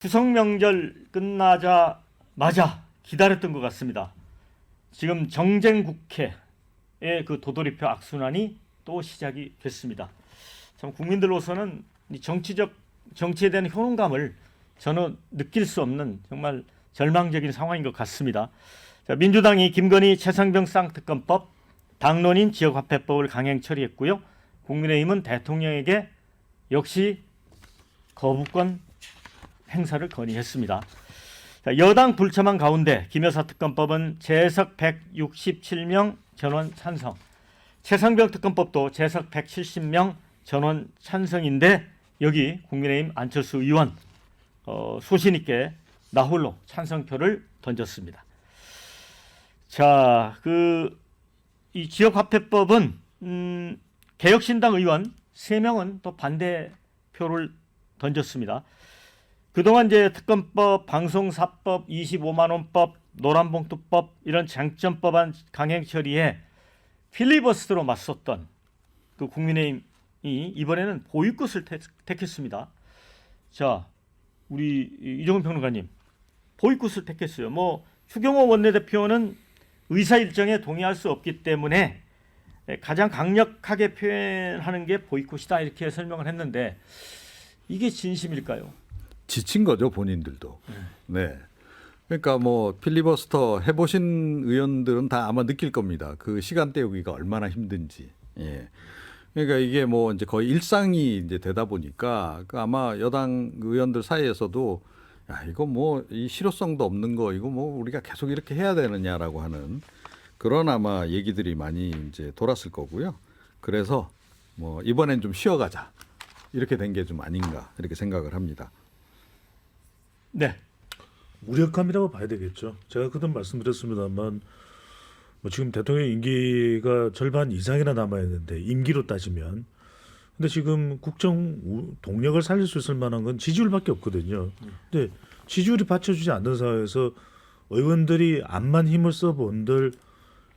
추석 명절 끝나자마자 기다렸던 것 같습니다. 지금 정쟁 국회의 그 도돌이표 악순환이 또 시작이 됐습니다. 참 국민들로서는 이 정치에 대한 효능감을 전혀 느낄 수 없는 정말 절망적인 상황인 것 같습니다. 자, 민주당이 김건희 최상병 쌍특검법, 당론인 지역화폐법을 강행 처리했고요. 국민의힘은 대통령에게 역시 거부권 행사를 건의했습니다. 자, 여당 불참한 가운데 김여사 특검법은 재석 167명 전원 찬성, 최상병 특검법도 재석 170명 전원 찬성인데 여기 국민의힘 안철수 의원 소신 있게 나홀로 찬성표를 던졌습니다. 자, 이 지역화폐법은 개혁신당 의원 3명은 또 반대표를 던졌습니다. 그동안 이제 특검법, 방송사법, 25만 원법, 노란봉투법 이런 쟁점법안 강행 처리에 필리버스터로 맞섰던 그 국민의힘이 이번에는 보이콧을 택했습니다. 자, 우리 이종훈 평론가님, 보이콧을 택했어요. 추경호 원내대표는 의사 일정에 동의할 수 없기 때문에 가장 강력하게 표현하는 게 보이콧이다 이렇게 설명을 했는데 이게 진심일까요? 지친 거죠, 본인들도. 네. 그러니까 필리버스터 해보신 의원들은 다 아마 느낄 겁니다. 그 시간 때우기가 얼마나 힘든지. 예. 그러니까 이게 이제 거의 일상이 이제 되다 보니까 아마 여당 의원들 사이에서도 야, 이거 이 실효성도 없는 거 이거 우리가 계속 이렇게 해야 되느냐라고 하는 그런 아마 얘기들이 많이 이제 돌았을 거고요. 그래서 이번엔 좀 쉬어가자. 이렇게 된 게 좀 아닌가 이렇게 생각을 합니다. 네. 무력감이라고 봐야 되겠죠. 제가 그동안 말씀드렸습니다만 지금 대통령 임기가 절반 이상이나 남아 있는데 임기로 따지면 근데 지금 국정 동력을 살릴 수 있을 만한 건 지지율밖에 없거든요. 근데 지지율이 받쳐주지 않는 상황에서 의원들이 암만 힘을 써본들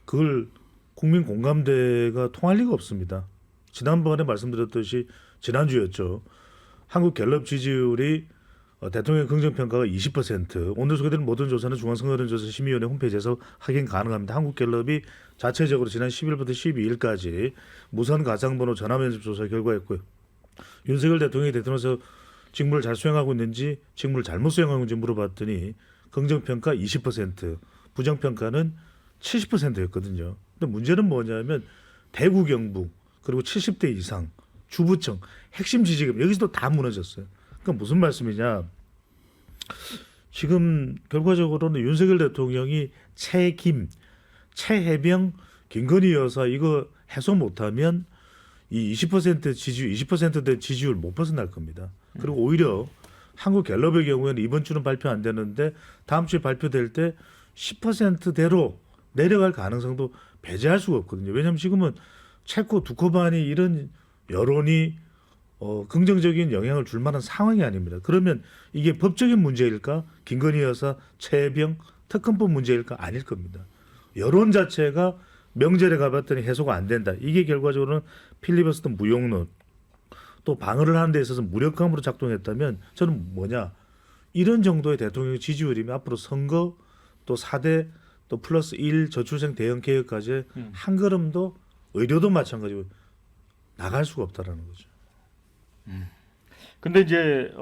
그걸 국민 공감대가 통할 리가 없습니다. 지난번에 말씀드렸듯이 지난주였죠. 한국 갤럽 지지율이 대통령 긍정평가가 20%. 오늘 소개되는 모든 조사는 중앙선거여론조사심의위원회 홈페이지에서 확인 가능합니다. 한국갤럽이 자체적으로 지난 10일부터 12일까지 무선 가상번호 전화면접 조사 결과였고요. 윤석열 대통령이 대통령에서 직무를 잘 수행하고 있는지 직무를 잘못 수행하고 있는지 물어봤더니 긍정평가 20%, 부정평가는 70%였거든요. 근데 문제는 뭐냐면 대구 경북 그리고 70대 이상 주부청 핵심 지지급 여기서도 다 무너졌어요. 그러니까 무슨 말씀이냐? 지금 결과적으로는 윤석열 대통령이 최김, 최혜병, 김건희 여사 이거 해소 못하면 이 20% 지지율, 20%대 지지율 못 벗어날 겁니다. 그리고 오히려 한국 갤럽의 경우에는 이번 주는 발표 안 되는데 다음 주에 발표될 때 10%대로 내려갈 가능성도 배제할 수가 없거든요. 왜냐하면 지금은 체코 두코반이 이런 여론이 긍정적인 영향을 줄 만한 상황이 아닙니다. 그러면 이게 법적인 문제일까? 김건희 여사, 최혜병, 특검법 문제일까? 아닐 겁니다. 여론 자체가 명절에 가봤더니 해소가 안 된다. 이게 결과적으로는 필리버스터 무용론 또 방어를 하는 데 있어서 무력감으로 작동했다면 저는 이런 정도의 대통령 지지율이면 앞으로 선거 또 4대 또 플러스 1 저출생 대형 개혁까지 한 걸음도 의료도 마찬가지고 나갈 수가 없다라는 거죠. 근데 이제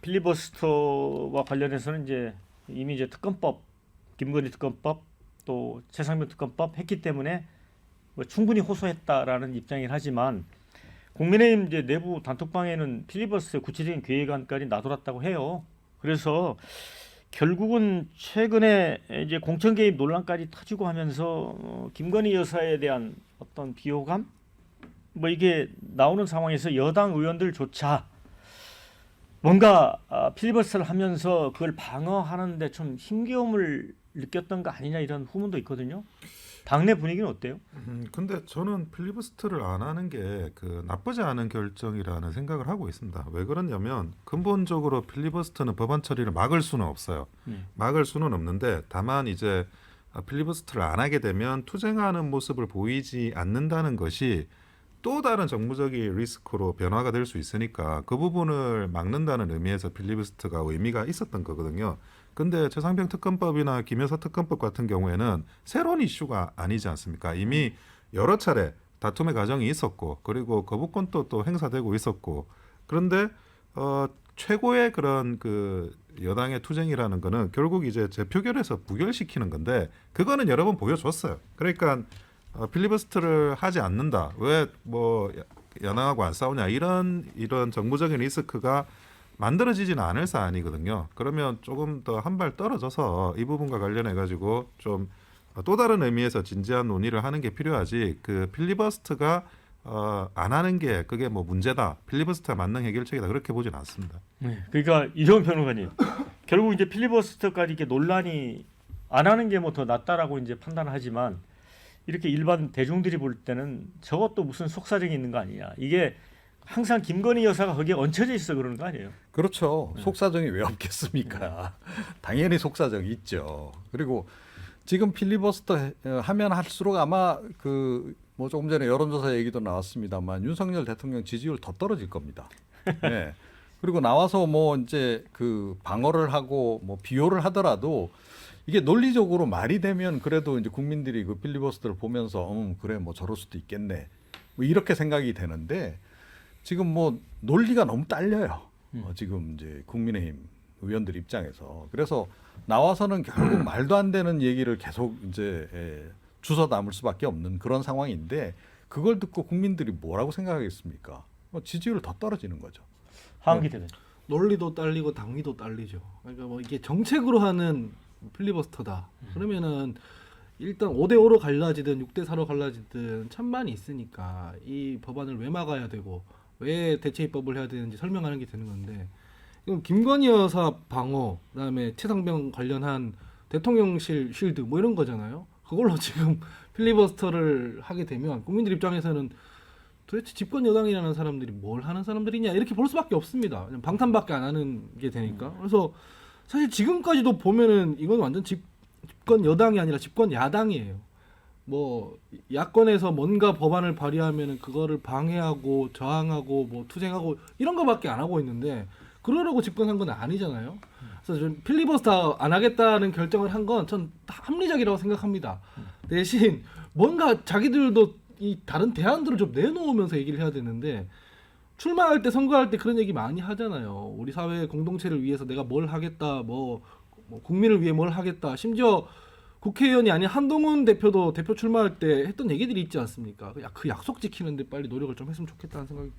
필리버스터와 관련해서는 이미 특검법, 김건희 특검법 또 최상병 특검법 했기 때문에 충분히 호소했다라는 입장이긴 하지만 국민의힘 내부 단톡방에는 필리버스터 구체적인 계획안까지 놔뒀다고 해요. 그래서 결국은 최근에 이제 공천 개입 논란까지 터지고 하면서 김건희 여사에 대한 어떤 비호감 이게 나오는 상황에서 여당 의원들조차 뭔가 필리버스터를 하면서 그걸 방어하는데 좀 힘겨움을 느꼈던 거 아니냐 이런 후문도 있거든요. 당내 분위기는 어때요? 근데 저는 필리버스터를 안 하는 게 나쁘지 않은 결정이라는 생각을 하고 있습니다. 왜 그러냐면 근본적으로 필리버스터는 법안 처리를 막을 수는 없어요. 막을 수는 없는데 다만 이제 필리버스터를 안 하게 되면 투쟁하는 모습을 보이지 않는다는 것이 또 다른 정무적인 리스크로 변화가 될 수 있으니까 그 부분을 막는다는 의미에서 필리버스터가 의미가 있었던 거거든요. 근데 최상병 특검법이나 김여사 특검법 같은 경우에는 새로운 이슈가 아니지 않습니까? 이미 여러 차례 다툼의 과정이 있었고 그리고 거부권도 또 행사되고 있었고 그런데 최고의 그런 그 여당의 투쟁이라는 거는 결국 이제 재표결에서 부결시키는 건데 그거는 여러 번 보여줬어요. 그러니까 필리버스터를 하지 않는다. 왜 뭐 야당하고 안 싸우냐 이런 정무적인 리스크가 만들어지지는 않을 사안이거든요. 그러면 조금 더 한 발 떨어져서 이 부분과 관련해 가지고 좀 또 다른 의미에서 진지한 논의를 하는 게 필요하지. 그 필리버스터가 안 하는 게 그게 뭐 문제다. 필리버스터 만능 해결책이다. 그렇게 보진 않습니다. 네, 그러니까 이재용 변호사님 결국 이제 필리버스터까지 이렇게 논란이 안 하는 게 뭐 더 낫다라고 이제 판단하지만 이렇게 일반 대중들이 볼 때는 저것도 무슨 속사정이 있는 거 아니냐. 이게 항상 김건희 여사가 거기에 얹혀져 있어 그러는 거 아니에요? 그렇죠. 속사정이 왜 없겠습니까? 당연히 속사정이 있죠. 그리고 지금 필리버스터 하면 할수록 아마 그 뭐 조금 전에 여론조사 얘기도 나왔습니다만 윤석열 대통령 지지율 더 떨어질 겁니다. 네. 그리고 나와서 뭐 이제 그 방어를 하고 뭐 비호를 하더라도 이게 논리적으로 말이 되면 그래도 이제 국민들이 그 필리버스터를 보면서 그래 뭐 저럴 수도 있겠네 뭐 이렇게 생각이 되는데 지금 뭐 논리가 너무 딸려요. 지금 이제 국민의힘 의원들 입장에서 그래서 나와서는 결국 말도 안 되는 얘기를 계속 이제 주워 담을 수밖에 없는 그런 상황인데 그걸 듣고 국민들이 뭐라고 생각하겠습니까? 뭐 지지율 더 떨어지는 거죠. 하은기 대변인. 논리도 딸리고 당위도 딸리죠. 그러니까 뭐 이게 정책으로 하는 필리버스터다. 그러면은 일단 5대5로 갈라지든 6대4로 갈라지든 찬반이 있으니까 이 법안을 왜 막아야 되고 왜 대체 입법을 해야 되는지 설명하는 게 되는 건데 그럼 김건희 여사 방어 그다음에 최상병 관련한 대통령실 쉴드 뭐 이런 거잖아요. 그걸로 지금 필리버스터를 하게 되면 국민들 입장에서는 도대체 집권 여당이라는 사람들이 뭘 하는 사람들이냐 이렇게 볼 수밖에 없습니다. 그냥 방탄밖에 안 하는 게 되니까. 그래서 사실 지금까지도 보면은 이건 완전 집권 여당이 아니라 집권 야당이에요. 뭐 야권에서 뭔가 법안을 발의하면은 그거를 방해하고 저항하고 뭐 투쟁하고 이런 거밖에 안 하고 있는데 그러려고 집권한 건 아니잖아요. 그래서 좀 필리버스터 안 하겠다는 결정을 한 건 전 합리적이라고 생각합니다. 대신 뭔가 자기들도 이 다른 대안들을 좀 내놓으면서 얘기를 해야 되는데 출마할 때 선거할 때 그런 얘기 많이 하잖아요. 우리 사회 공동체를 위해서 내가 뭘 하겠다, 뭐 국민을 위해 뭘 하겠다. 심지어 국회의원이 아닌 한동훈 대표도 대표 출마할 때 했던 얘기들이 있지 않습니까? 그 약속 지키는데 빨리 노력을 좀 했으면 좋겠다는 생각이